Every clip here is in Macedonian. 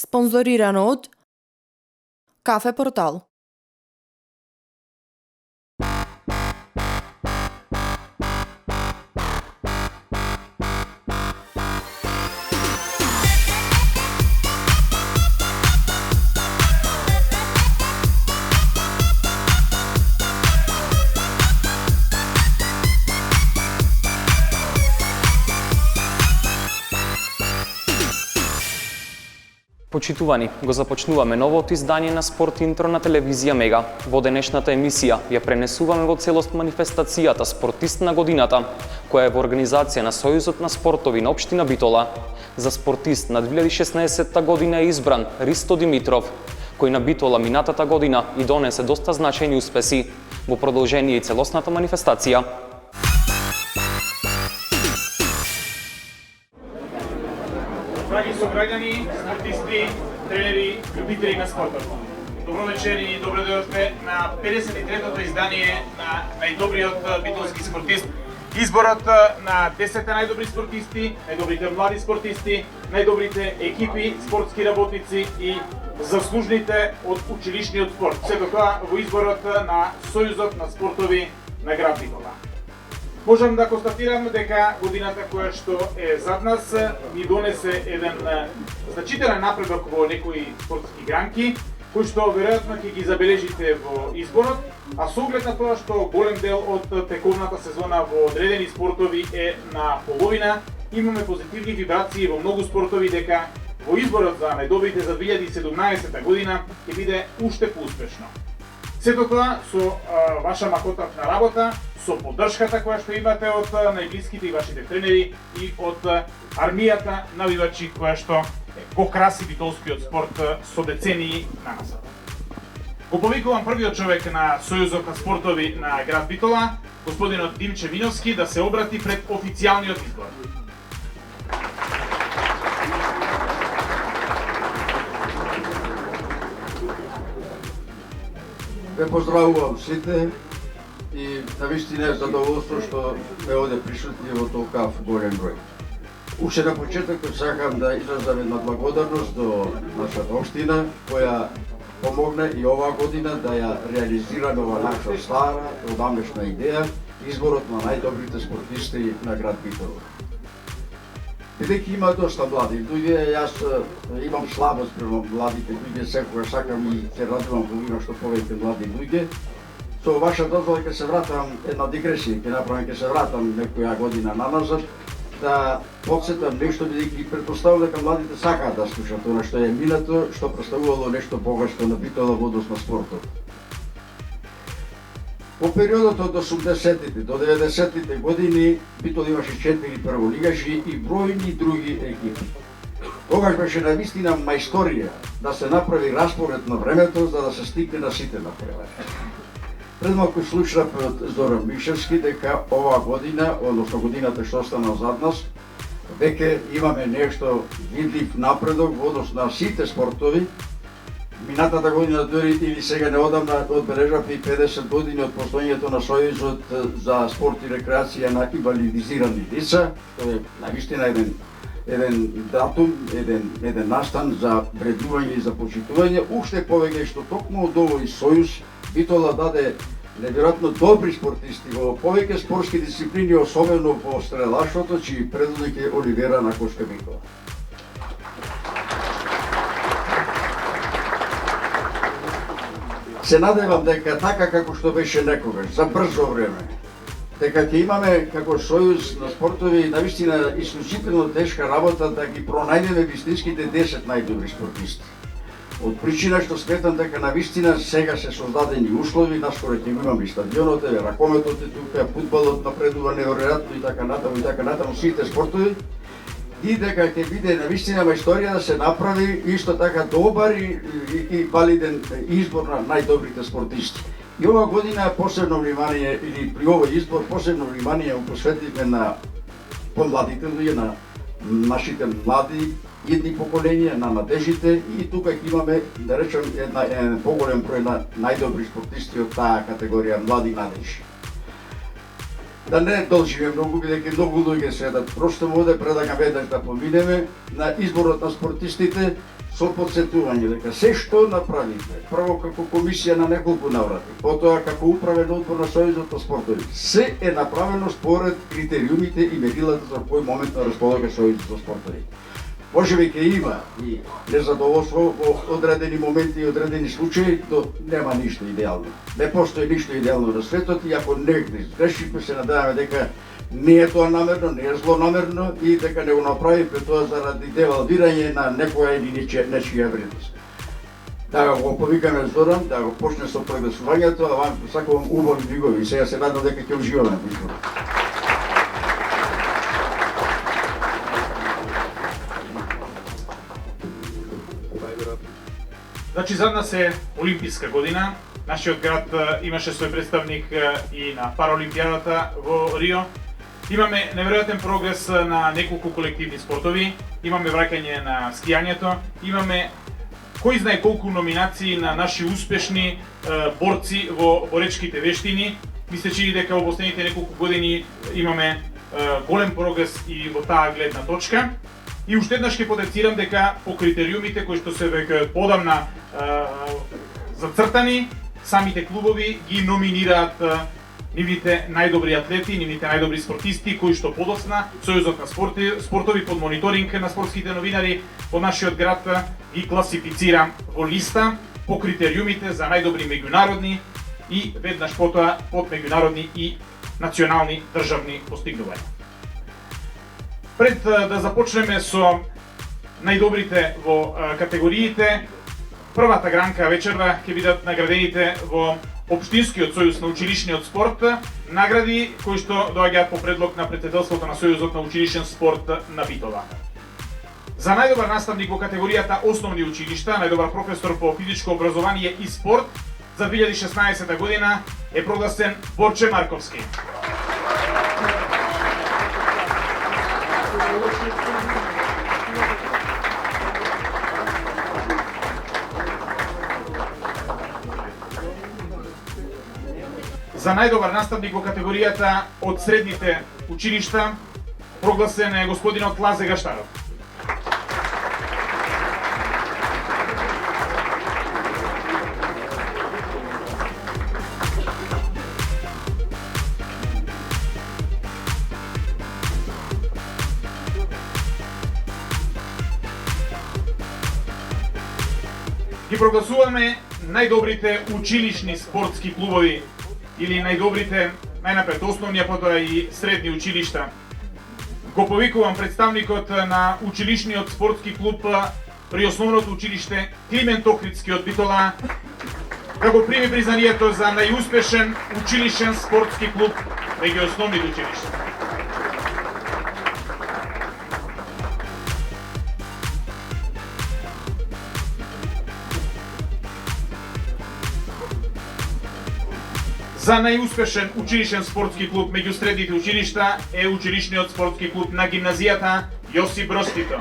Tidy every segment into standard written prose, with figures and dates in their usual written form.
Спонзорирано од Кафе Портал. Почитувани, го започнуваме новото издание на Спорт Интро на телевизија Мега. Во денешната емисија ја пренесуваме во целост манифестацијата Спортист на годината, која е во организација на Сојузот на спортови на општина Битола. За спортист на 2016 година е избран Ристо Димитров, кој на Битола минатата година и донесе доста значајни успеси. Во продолжение и целосната манифестација. Драги сограѓани, спортисти, тренери, љубители на спортот. Добро вечер и добро дојдовте на 53-тото издание на најдобриот битолски спортист. Изборот на 10 најдобри спортисти, најдобрите млади спортисти, најдобрите екипи, спортски работници и заслужните од училишниот спорт. Сето тоа во изборот на Сојузот на спортови на град Битола. Можам да констатирам дека годината која што е зад нас ни донесе еден значителен напредок во некои спортски гранки, кои што веројатно ќе ги забележите во изборот, а со оглед на тоа што голем дел од тековната сезона во одредени спортови е на половина, имаме позитивни вибрации во многу спортови дека во изборот за најдобрите за 2017 година ќе биде уште поуспешно. Сето тоа со ваша махотавна работа, со поддршката која што имате од најблиските и вашите тренери и од армијата навивачи која што го краси битолскиот спорт со децении на назад. Го повикувам првиот човек на Сојузот на спортови на град Битола, господинот Димче Миновски, да се обрати пред официјалниот избор. Ве поздравувам сите и навистина е задоволство што сме овде присутни во толкав голем број. Уште на почетокот сакам да изразам една благодарност до нашата општина, која помогна и оваа година да ја реализираме ова наша стара, одамнешна идеја, изборот на најдобрите спортисти на град Битола. Бидејќи има доста млади луѓе, јас имам слабост према младите луѓе, секогаш сакам и се радувам кога има што повеќе млади луѓе. Со ваша дозвола ќе се вратам една дигресија, ќе се вратам некоја година наназад, да потсетам нешто, бидејќи претпоставувам дека младите сакаат да слушаат она што е минато, што представувало нешто богатство на Битола во однос на спортот. Во периодот од 80-тите до 90-тите години Битол имаше 4 прволигаши и бројни други екипи. Тогаш беше навистина мајсторија да се направи распоред на времето за да се стигне на сите напред. Пред малку слушнав од Зоран Мишевски дека оваа година, односно годината што остана зад нас, веќе имаме нешто видлив напредок во однос на сите спортови. Минатата година дури или сега неодамна одбележавме и 50 години од постоењето на Сојузот за спорт и рекреација на инвалидизирани лица. Тоа е навистина еден датум, еден настан за вреднување и за почитување. Уште повеќе што токму од овој Сојуз Битола даде неверојатно добри спортисти во повеќе спортски дисциплини, особено во стрелаштвото, чиј предводник е Оливера Накошка Битола. Се надевам дека така како што беше некогаш, за брзо време, дека ќе имаме како Сојуз на спортови навистина исклучително тешка работа да ги пронајдеме вистинските 10 најдобри спортисти. Од причина што сметам дека навистина сега се создадени услови, наскоро ќе имаме и стадионот, ракометот е тука, фудбалот напредува неверојатно и така натаму сите спортови. И дека ќе биде навистина мајсторија да се направи исто така добар и валиден избор на најдобрите спортисти. И оваа година посебно внимание, или при овој избор посебно внимание посветивме на помладите луѓе, на нашите млади идни поколенија, на младежите, и тука ќе имаме, да речем, еден поголем број на најдобри спортисти од таа категорија млади младежи. Да не должиме многу, бидејќи многу луѓе седат. Просто овде предлагам веднаш да поминеме на изборот на спортистите со подсетување дека се што направите, прво како комисија на неколку наврати, потоа како управен одбор на Сојузот на спортови, се е направено според критериумите и мерилата за кој момент на располага Сојузот за спортови. Можеби ќе има и незадоволство во одредени моменти и одредени случаи, то нема ништо идеално. Не постои ништо идеално на светот и ако негде грешиме, се надеваме дека не е тоа намерно, не е злонамерно и дека не го направиме тоа заради девалвирање на некоја или нечија вредност. Да го повикаме Зоран, да го почне со прегласувањето, а вам сакувам убави мигови. Сега се надам дека ќе уживаме. Значи, зад нас е олимписка година. Нашиот град имаше свој представник и на Параолимпијадата во Рио. Имаме неверојатен прогрес на неколку колективни спортови, имаме враќање на скијањето, имаме кој знае колку номинации на наши успешни борци во боречките вештини. Ми се чини дека во последните неколку години имаме голем прогрес и во таа гледна точка. И уште еднаш ќе потенцирам дека по критериумите кои што се веќе подамна зацртани, самите клубови ги номинираат нивните најдобри атлети, нивните најдобри спортисти кои што подоцна Сојузот на спортови под мониторинг на спортските новинари од нашиот град ги класифицира во листа по критериумите за најдобри меѓународни и веднаш потоа под меѓународни и национални државни постигнувања. Пред да започнеме со најдобрите во категориите, првата гранка вечерва ќе бидат наградените во Општинскиот сојуз на училишниот спорт, награди кои што доаѓаат по предлог на претседателството на Сојузот на училишен спорт на Битола. За најдобар наставник во категоријата основни училишта, најдобар професор по физичко образование и спорт за 2016 година е прогласен Борче Марковски. За најдобар наставник во категоријата од средните училишта прогласен е господинот Лазе Гаштаров. Ги прогласуваме најдобрите училишни спортски клубови или најдобрите, најнапред основни, а потоа и средни училишта. Го повикувам представникот на училишниот спортски клуб при основното училиште Климент Охридски од Битола да го прими признанието за најуспешен училишен спортски клуб меѓу основните училишта. За најуспешен училишен спортски клуб меѓу средните училишта е училишниот спортски клуб на гимназијата Јосип Броз Тито.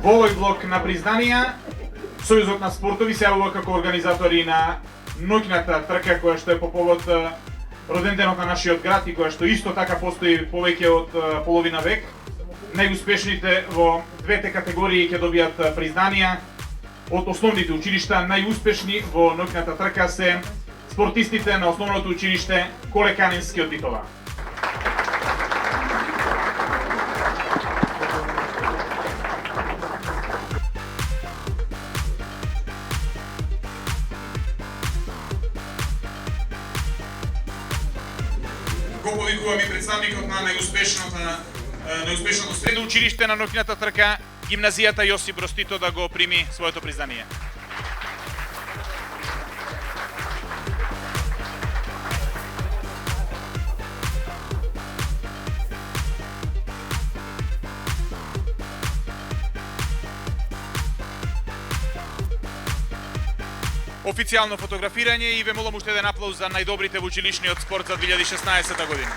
Во овој блок на признанија, Сојузот на спортови се јавува како организатори на ноќната трка која што е по повод роденденот на нашиот град и која што исто така постои повеќе од половина век. Најуспешните во двете категории ќе добијат признанија од основните училишта. Најуспешни во ноќната трка се спортистите на основното училиште Коле Канински од Битола. Го повикувам и представникот на најуспешното средно училиште на ноќната трка, гимназијата Јосип Броз Тито, да го прими своето признание. Официјално фотографирање и ве молам уште еден аплауз за најдобрите во училишниот спорт за 2016 година.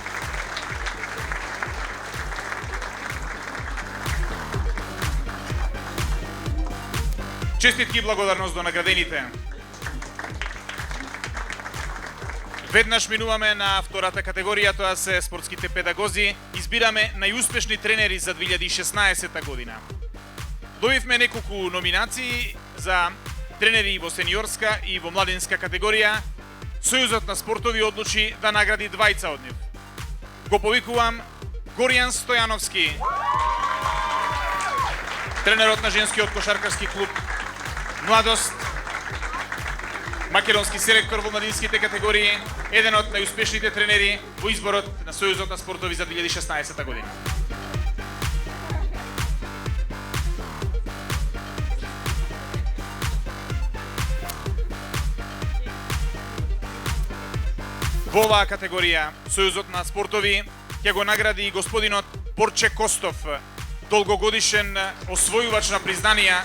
Честитки и благодарност до наградените. Веднаш минуваме на втората категорија, тоа се спортските педагози. Избираме најуспешни тренери за 2016 година. Добивме неколку номинации за тренери во сениорска и во младинска категорија. Сојузот на спортови одлучи да награди двајца од нив. Го повикувам Горијан Стојановски, тренерот на женскиот кошаркарски клуб Младост, македонски селектор во младинските категории, еден од најуспешните тренери во изборот на Сојузот на спортови за 2016 година. Во оваа категорија Сојузот на спортови ќе го награди и господинот Борче Костов, долгогодишен освојувач на признанија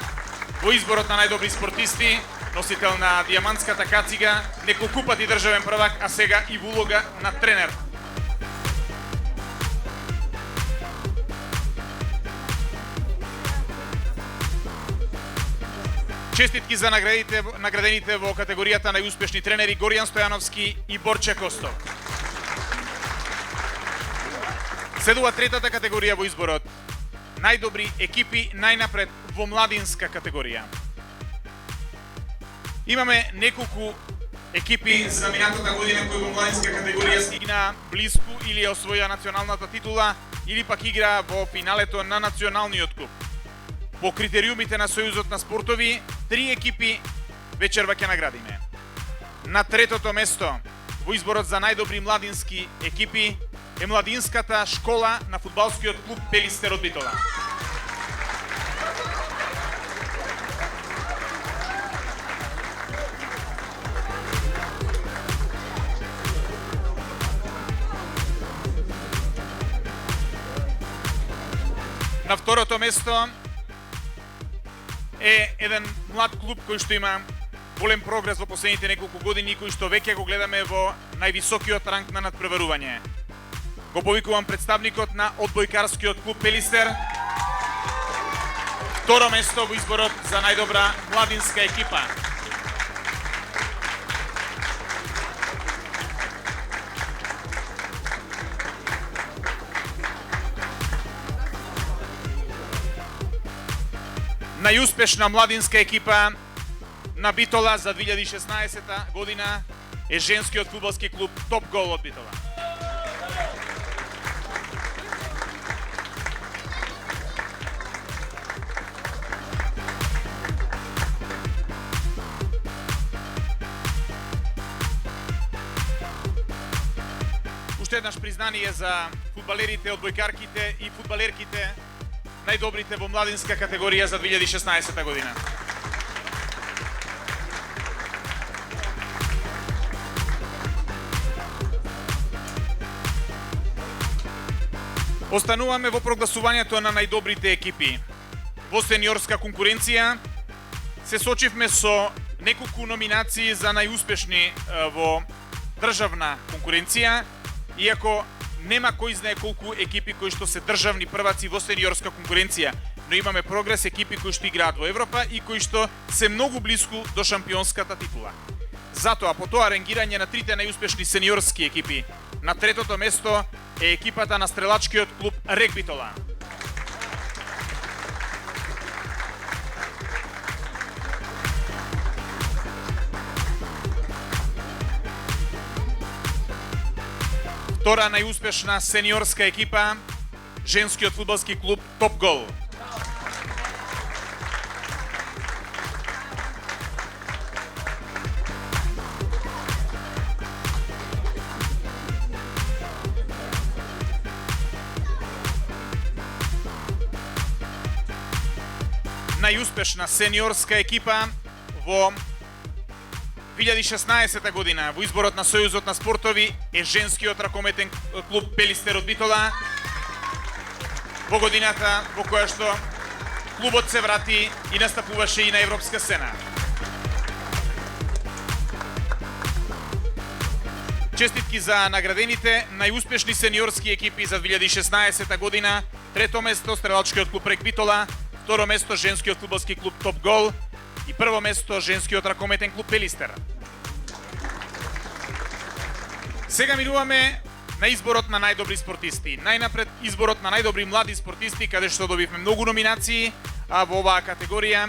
во изборот на најдобри спортисти, носител на дијамантската кацига, неколку пати државен првак, а сега и во улога на тренер. Честитки за наградените во категоријата најуспешни тренери Горијан Стојановски и Борче Костов. Следува третата категорија во изборот. Најдобри екипи најнапред во младинска категорија. Имаме неколку екипи за минатата година кои во младинска категорија стигна блиску или ја освоја националната титула или пак игра во финалето на националниот куп. По критериумите на Сојузот на спортови, 3 екипи вечерва ќе наградиме. На третото место во изборот за најдобри младински екипи е младинската школа на фудбалскиот клуб Пелистер од Битола. На второто место е еден млад клуб кој што има голем прогрес во последните неколку години и кој што веќе го гледаме во највисокиот ранг на надпреварување. Го повикувам представникот на одбојкарскиот клуб Пелистер. Второ место во изборот за најдобра младинска екипа. Најуспешна младинска екипа на Битола за 2016 година е женскиот фудбалски клуб Топ Гол од Битола. Уште еднаш признание за фудбалерите, одбојкарките и фудбалерките најдобрите во младинска категорија за 2016 година. Остануваме во прогласувањето на најдобрите екипи. Во сениорска конкуренција се сочивме со неколку номинации за најуспешни во државна конкуренција, иако нема кој знае колку екипи кои што се државни прваци во сениорска конкуренција, но имаме прогрес екипи кои што играат во Европа и кои што се многу блиску до шампионската титула. Затоа, по тоа рангирање на трите најуспешни сениорски екипи, на третото место е екипата на стрелачкиот клуб Рек Битола. Втора најуспешна сениорска екипа, женскиот фудбалски клуб Топ Гол. Најуспешна сениорска екипа во 2016 година во изборот на Сојузот на спортови е женскиот ракометен клуб Пелистер од Битола. Во годината во која што клубот се врати и настапуваше и на европска сцена. Честитки за наградените најуспешни сениорски екипи за 2016 година. Трето место стрелачкиот клуб Рек Битола, второ место женскиот фудбалски клуб Топ Гол, И прво место женскиот ракометен клуб Пелистер. Сега минуваме на изборот на најдобри спортисти. Најнапред изборот на најдобри млади спортисти, каде што добивме многу номинации, а во оваа категорија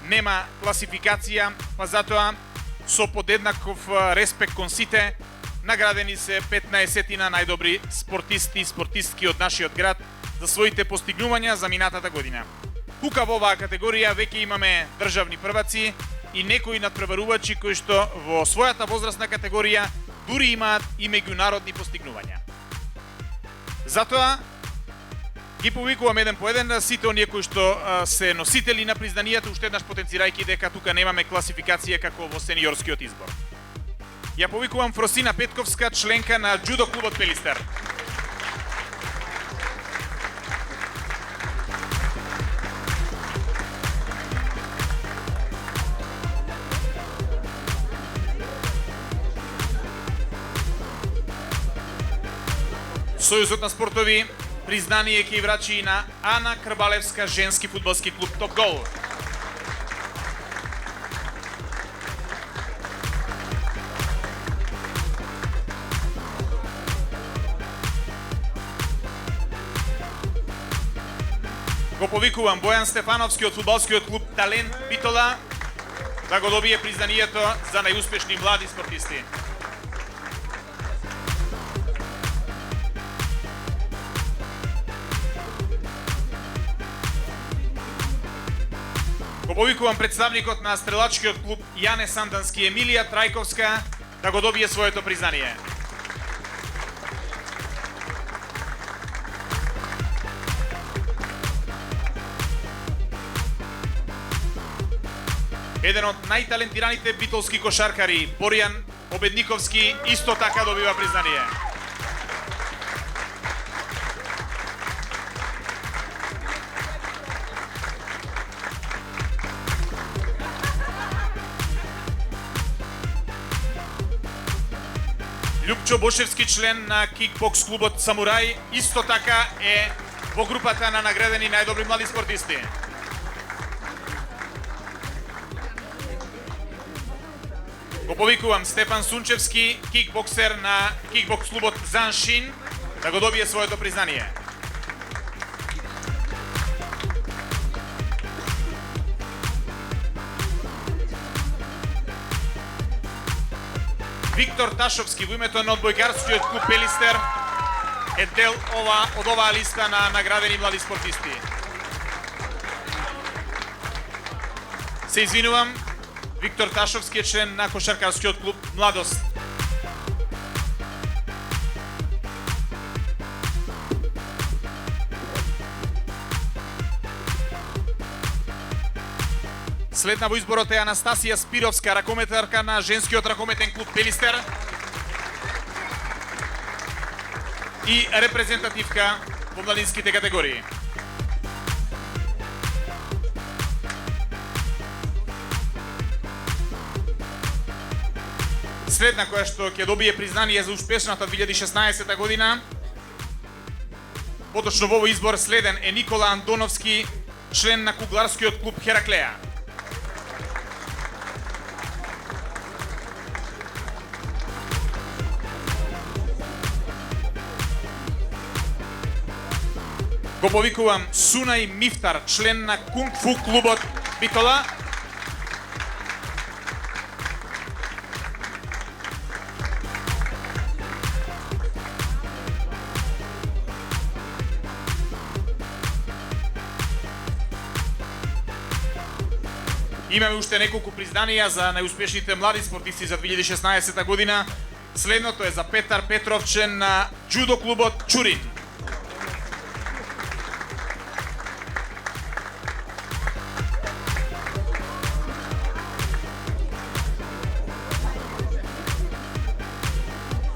нема класификација, па затоа со подеднаков респект кон сите наградени се 15 најдобри спортисти и спортистки од нашиот град за своите постигнувања за минатата година. Тука во оваа категорија веќе имаме државни прваци и некои надпреварувачи кои што во својата возрастна категорија дури имаат и меѓународни постигнувања. Затоа ги повикувам еден по еден сите оние кои што се носители на признанијата, уште еднаш потенцирајќи дека тука немаме класификација како во сениорскиот избор. Ја повикувам Фросина Петковска, членка на џудо клубот Пелистер. Сојузот на спортови признание ќе врачи на Ана Крбалевска, женски фудбалски клуб Топ Гол. Го повикувам Бојан Стефановски од фудбалскиот клуб Талент Битола да го добие признанието за најуспешни млади спортисти. Го повикувам представникот на стрелачкиот клуб Јане Сандански Емилија Трајковска да го добие своето признание. Еден од најталентираните битолски кошаркари, Боријан Обедниковски, исто така добива признание. Љупчо Бошевски, член на кикбокс клубот Самурај, исто така е во групата на наградени најдобри млади спортисти. Го повикувам Стефан Сунчевски, кикбоксер на кикбокс клубот Заншин, да го добие своето признание. Виктор Ташовски во името на одбојкарскиот клуб Пелистер е дел од оваа листа на наградени млади спортисти. Се извинувам, Виктор Ташовски е член на кошаркарскиот клуб Младост. Следна во изборот е Анастасија Спировска, ракометарка на женскиот ракометен клуб Пелистер и репрезентативка во младинските категории. Следна која што ќе добие признание за успешната 2016 година, поточно во овој избор следен е Никола Андоновски, член на кугларскиот клуб Хераклеја. Го повикувам Сунај Мифтар, член на кунг-фу клубот Битола. Имаме уште неколку признања за најуспешните млади спортисти за 2016 година. Следното е за Петар Петров, член на џудо клубот Чурин.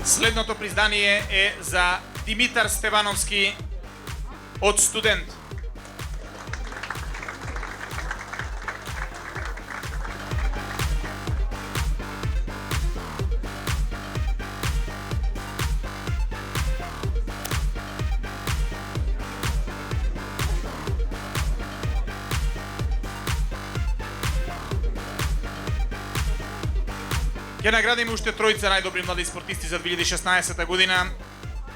Следното признание е за Димитар Стевановски од Студент. Ќе наградиме уште тројца најдобри млади спортисти за 2016 година.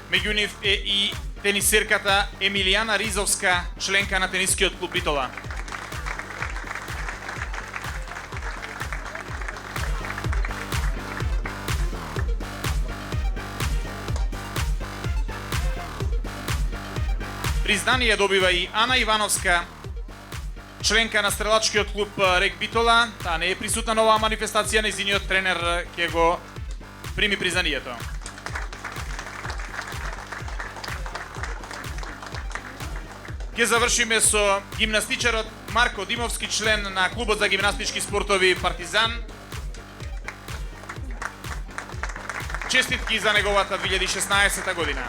Меѓу нив е и тенисерката Емилијана Ризовска, членка на тенискиот клуб Битола. Признание добива и Ана Ивановска, членка на стрелачкиот клуб Рек Битола. Таа не е присутна на оваа манифестација, нејзиниот тренер ќе го прими признанието. Ќе завршиме со гимнастичарот Марко Димовски, член на клубот за гимнастички спортови Партизан. Честитки за неговата 2016 година.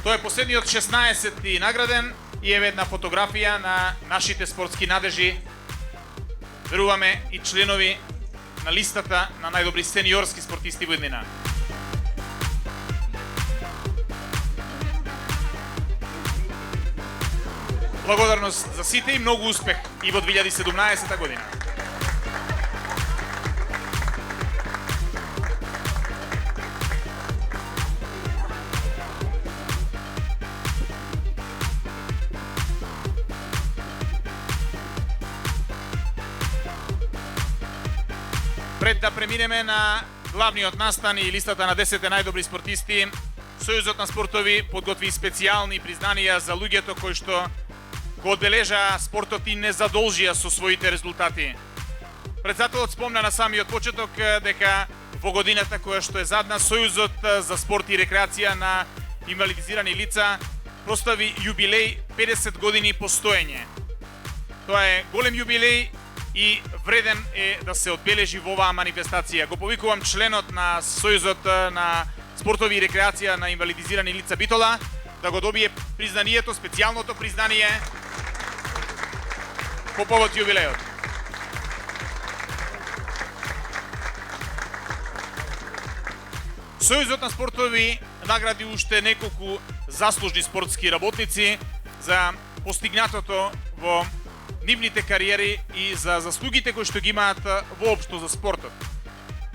Тој е последниот 16-ти награден и е една фотографија на нашите спортски надежи. Веруваме и членови на листата на најдобри сениорски спортисти во иднина. Благодарност за сите и многу успех и во 2017 година. Пред да преминеме на главниот настан и листата на 10 најдобри спортисти, Сојузот на спортови подготви специјални признанија за луѓето кои што го одбележаа спортот и не задолжија со своите резултати. Претседателот спомна на самиот почеток дека во годината која што е задна, Сојузот за спорт и рекреација на инвалидизирани лица прослави јубилеј 50 години постоење. Тоа е голем јубилеј и вреден е да се одбележи во оваа манифестација. Го повикувам членот на Сојузот на спортови и рекреација на инвалидизирани лица Битола да го добие признанието, специјалното признание по повод јубилејот. Сојузот на спортови награди уште неколку заслужни спортски работници за постигнатото во нивните кариери и за заслугите кои што ги имаат воопшто за спортот.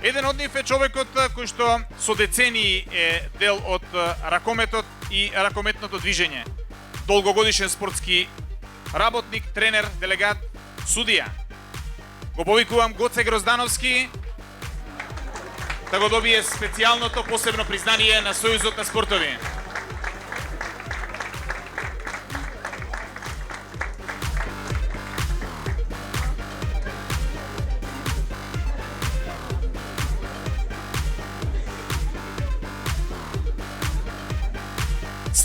Еден од нив е човекот кој што со децении е дел од ракометот и ракометното движење. Долгогодишен спортски работник, тренер, делегат, судија. Го повикувам Гоце Гроздановски да го добие специјалното посебно признание на Сојузот на спортови.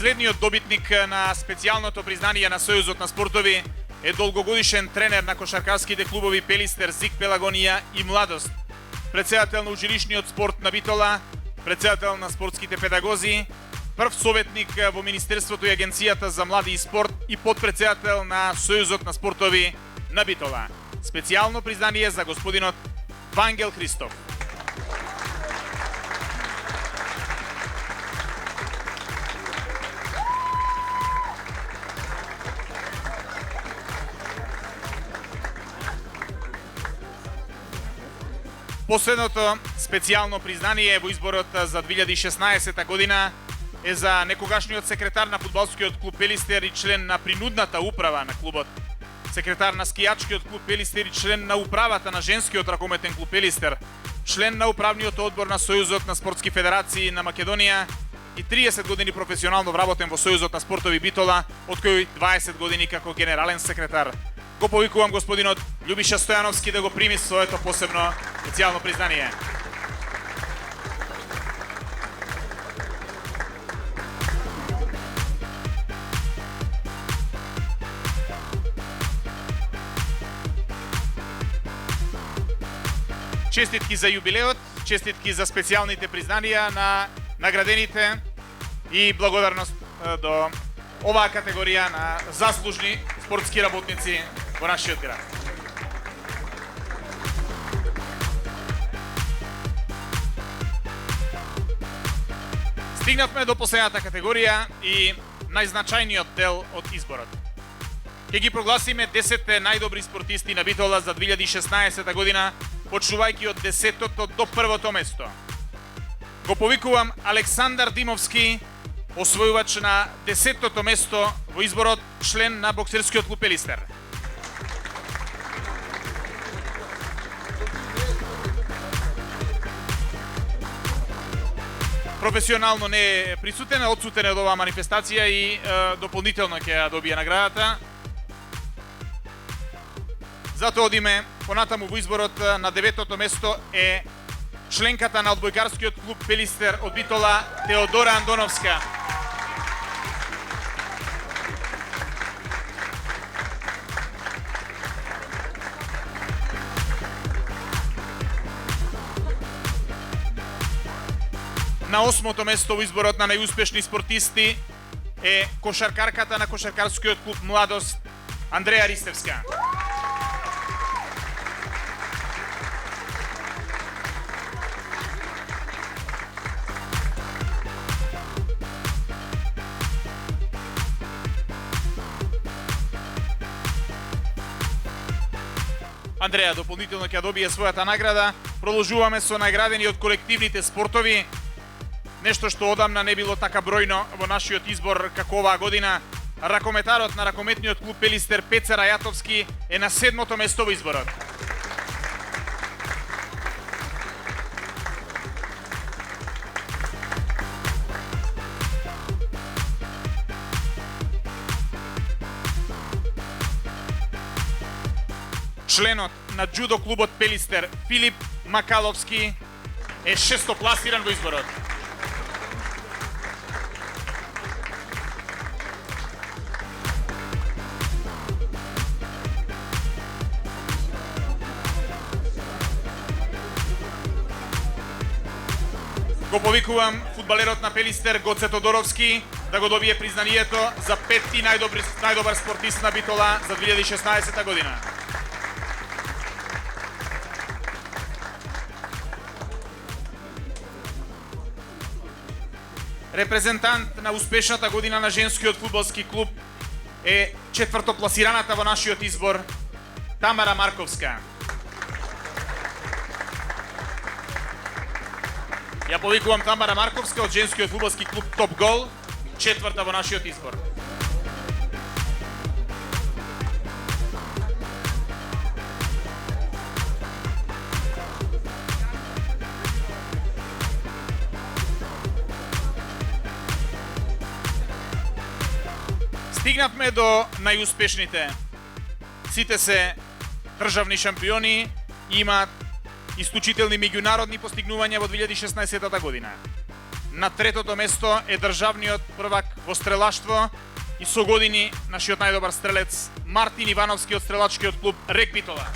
Следниот добитник на специјалното признание на Сојузот на спортови е долгогодишен тренер на кошаркарските клубови Пелистер, Зик, Пелагонија и Младост, претседател на училишниот спорт на Битола, претседател на спортските педагози, прв советник во Министерството и Агенцијата за млади и спорт и подпредседател на Сојузот на спортови на Битола. Специјално признание за господинот Вангел Христов. Последното специјално признание во изборот за 2016 година е за некогашниот секретар на фудбалскиот клуб Пелистер и член на принудната управа на клубот, секретар на скијачкиот клуб Пелистер и член на управата на женскиот ракометен клуб Пелистер, член на управниот одбор на Сојузот на спортски федерации на Македонија и 30 години професионално вработен во Сојузот на спортови Битола, од кои 20 години како генерален секретар. Го повикувам господинот Љубиша Стојановски да го прими своето посебно специјално признание. Честитки за јубилеот, честитки за специјалните признанија на наградените и благодарност до оваа категорија на заслужни спортски работници во нашиот град. Стигнавме до последната категорија и најзначајниот дел од изборот. Ќе ги прогласиме 10 најдобри спортисти на Битола за 2016 година, почнувајќи од 10-тото до 1-то место. Го повикувам Александар Димовски, освојувач на 10-тото место во изборот, член на боксерскиот клуб Пелистер. Професионално не е присутен, одсутен од оваа манифестација и дополнително ќе ја добие наградата. Затоа одиме понатаму во изборот. На 9-тото место е членката на одбојкарскиот клуб Пелистер од Битола, Теодора Андоновска. На 8-то место во изборот на најуспешни спортисти е кошаркарката на кошаркарскиот клуб Младост, Андреја Ристевска. Андреја дополнително ќе добие својата награда. Продолжуваме со наградени од колективните спортови. Нешто што одамна не било така бројно во нашиот избор како оваа година. Ракометарот на ракометниот клуб Пелистер Пеца Рајатовски е на 7-то место во изборот. Членот на џудо клубот Пелистер Филип Макаловски е 6-то пласиран во изборот. Го повикувам фудбалерот на Пелистер Гоце Тодоровски да го добие признанието за 5-ти најдобар спортист на Битола за 2016 година. Репрезентант на успешната година на женскиот фудбалски клуб е 4-то пласираната во нашиот избор Тамара Марковска. Ја повикувам Тамара Марковска од женскиот фудбалски клуб Топ Гол, 4-та во нашиот избор. Стигнавме до најуспешните. Сите се државни шампиони и имаат исклучителни меѓународни постигнувања во 2016 година. На 3-то место е државниот првак во стрелаштво и со години нашиот најдобар стрелец Мартин Ивановски од стрелачкиот клуб Рек Битола.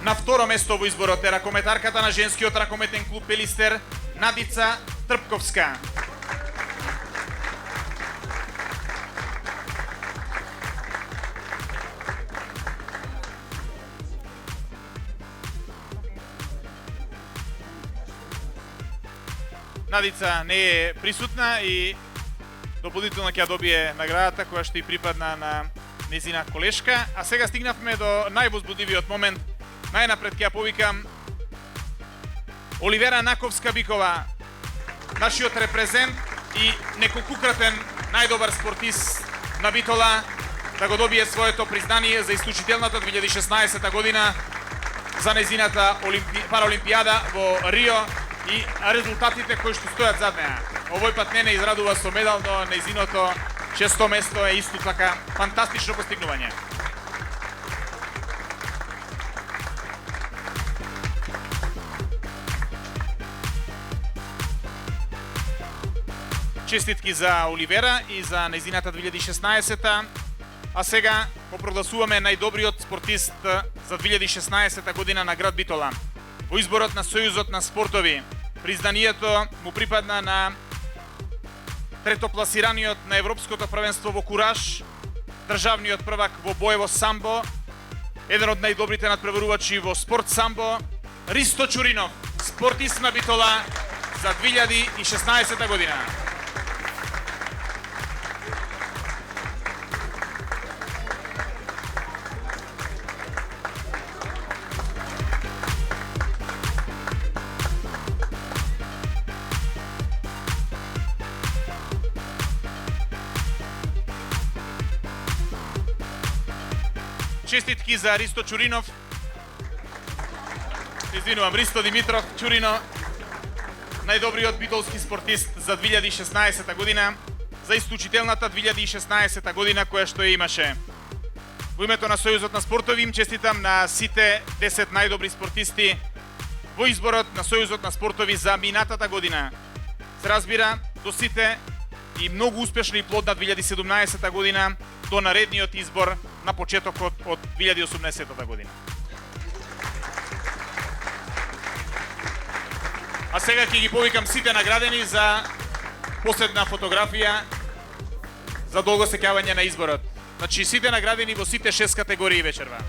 На второ место во изборот е ракометарката на женскиот ракометен клуб Пелистер Надица Трпковска. Надица не е присутна и дополнително ќе добие наградата која што и припадна на незина колешка. А сега стигнавме до највозбудливиот момент. Најнапред ќе ја повикам Оливера Наковска Бикова, нашиот репрезент и неколкукратен најдобар спортист на Битола, да го добие своето признание за исклучителната 2016 година за незината параолимпијада во Рио и резултатите кои што стојат зад неа. Овој пат не израдува со медал, но незиното 6-то место е исто така фантастично постигнување. Честитки за Оливера и за незината 2016-та. А сега го прогласуваме најдобриот спортист за 2016 година на град Битола. Во изборот на Сојузот на спортови, признанието му припадна на третопласираниот на Европското првенство во кураж, државниот првак во боево самбо, еден од најдобрите надпреварувачи во спорт самбо, Ристо Чуринов, спортист на Битола за 2016 година. Честитки за Ристо Чуринов. Извинувам, Ристо Димитров Чурино, најдобриот битолски спортист за 2016 година, за исклучителната 2016 година која што ја имаше. Во името на Сојузот на спортови им честитам на сите 10 најдобри спортисти во изборот на Сојузот на спортови за минатата година. Се разбира, до сите и многу успешна и плодна 2017 година до наредниот избор на почетокот од 2018 година. А сега ќе ги повикам сите наградени за последна фотографија за долго сеќавање на изборот. Значи сите наградени во сите 6 категории вечерва.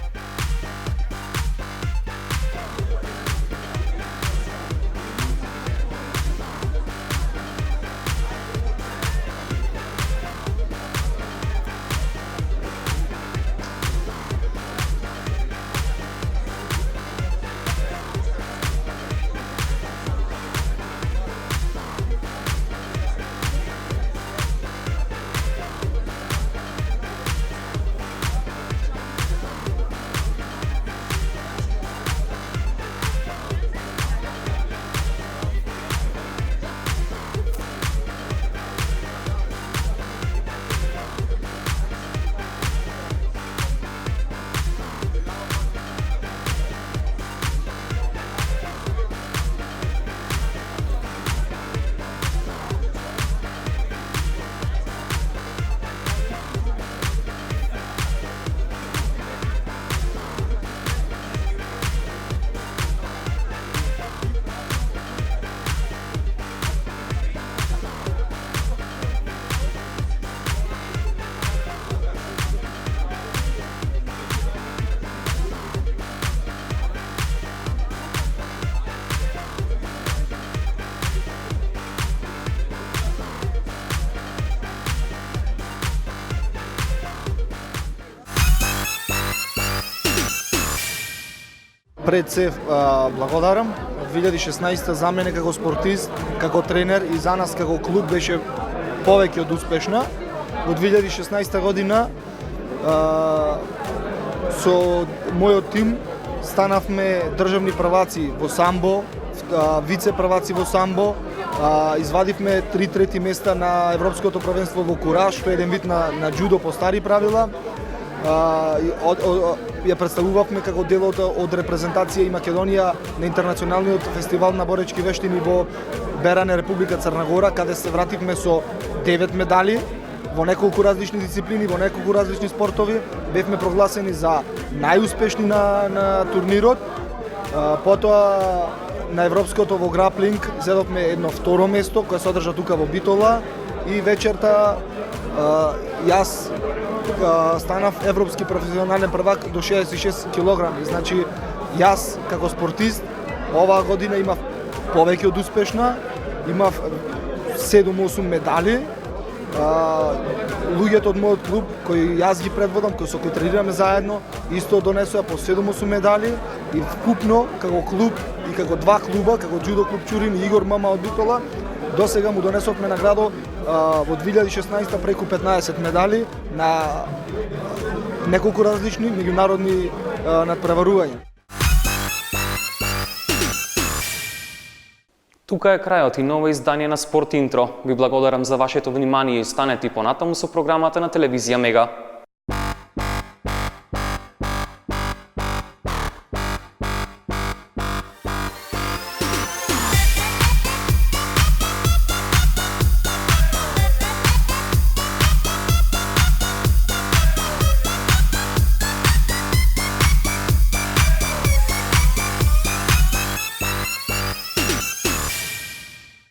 Пред се благодарам. 2016 за мене како спортист, како тренер и за нас како клуб беше повеќе од успешна. Во 2016 година со мојот тим станавме државни прваци во самбо, вице прваци во самбо, извадивме 3 трети места на Европското првенство во кураж, што е еден вид на џудо по стари правила. Ја представувавме како дел од репрезентација и Македонија на интернационалниот фестивал на боречки вештини во Беране, Република Црна Гора, каде се вративме со 9 медали во неколку различни дисциплини, во неколку различни спортови. Бевме прогласени за најуспешни на турнирот. Потоа на Европското во граплинг зедовме едно второ место кое се одржа тука во Битола и вечерта јас станав европски професионален првак до 66 килограми. Значи, јас како спортист оваа година имав повеќе од успешна, имав 7-8 медали. Луѓето од мојот клуб кои јас ги предводам, со кои тренираме заедно, исто донесоа по 7-8 медали и вкупно како клуб и како два клуба, како џудо клуб Чурин и Игор Мама од Битола, до сега му донесовме наградо во 2016 преку 15 медали на неколку различни меѓународни надпреварувања. Тука е крајот и ново издание на Спорт Интро. Ви благодарам за вашето внимание и станете понатаму со програмата на телевизија Мега.